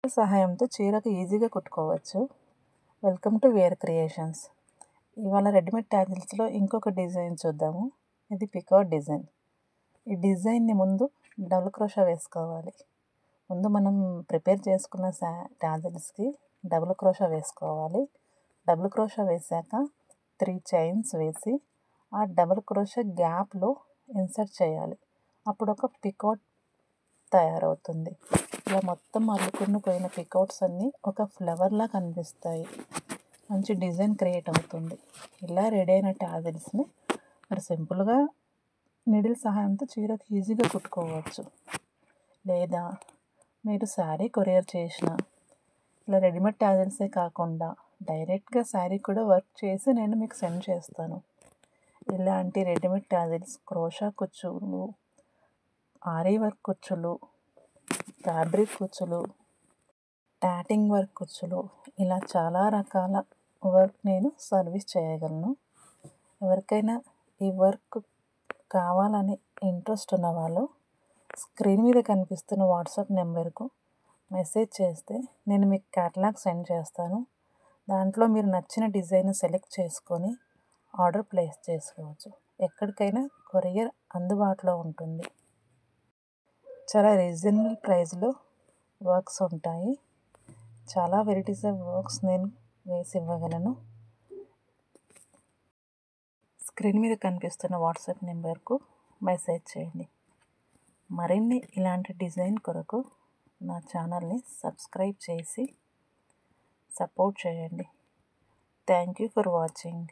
సహాయంతో చీరకు ఈజీగా కుట్టుకోవచ్చు. Welcome to wear creations. ఇవాళ రెడీమేడ్ ట్యాజిల్స్లో ఇంకొక డిజైన్ చూద్దాము. ఇది పికాట్ డిజైన్. ఈ డిజైన్ని ముందు డబుల్ క్రోషా వేసుకోవాలి. ముందు మనం ప్రిపేర్ చేసుకున్న ట్యాజిల్స్కి డబుల్ క్రోషా వేసుకోవాలి. డబుల్ క్రోషా వేసాక 3 చైన్స్ వేసి ఆ డబుల్ క్రోషా గ్యాప్లో ఇన్సర్ట్ చేయాలి. అప్పుడు ఒక పికాట్ తయారవుతుంది. ఇలా మొత్తం అల్లుకుని పోయిన పికౌట్స్ అన్నీ ఒక ఫ్లవర్లా కనిపిస్తాయి. మంచి డిజైన్ క్రియేట్ అవుతుంది. ఇలా రెడీ అయిన ట్యాజిల్స్ని మరి సింపుల్గా నీడిల్ సహాయంతో చీరకు ఈజీగా కుట్టుకోవచ్చు. లేదా మీరు శారీ కొరియర్ చేసిన ఇలా రెడీమేడ్ ట్యాజిల్సే కాకుండా డైరెక్ట్గా శారీ కూడా వర్క్ చేసి నేను మీకు సెండ్ చేస్తాను. ఇలాంటి రెడీమేడ్ ట్యాజిల్స్, క్రోషా కుచ్చులు, ఆరీ వర్క్ కుచ్చులు, ఫ్యాబ్రిక్ కుచ్చులు, టాటింగ్ వర్క్ కుచ్చులు, ఇలా చాలా రకాల వర్క్ నేను సర్వీస్ చేయగలను. ఎవరికైనా ఈ వర్క్ కావాలని ఇంట్రెస్ట్ ఉన్న వాళ్ళు స్క్రీన్ మీద కనిపిస్తున్న వాట్సాప్ నెంబర్కు మెసేజ్ చేస్తే నేను మీకు క్యాటలాగ్ సెండ్ చేస్తాను. దాంట్లో మీరు నచ్చిన డిజైన్ సెలెక్ట్ చేసుకొని ఆర్డర్ ప్లేస్ చేసుకోవచ్చు. ఎక్కడికైనా కొరియర్ అందుబాటులో ఉంటుంది. చాలా రీజనబుల్ ప్రైస్లో వర్క్స్ ఉంటాయి. చాలా వెరైటీస్ ఆఫ్ వర్క్స్ నేను వేసి ఇవ్వగలను. స్క్రీన్ మీద కనిపిస్తున్న వాట్సాప్ నెంబర్కు మెసేజ్ చేయండి. మరిన్ని ఇలాంటి డిజైన్ కొరకు నా ఛానల్ని సబ్స్క్రైబ్ చేసి సపోర్ట్ చేయండి. Thank you for watching.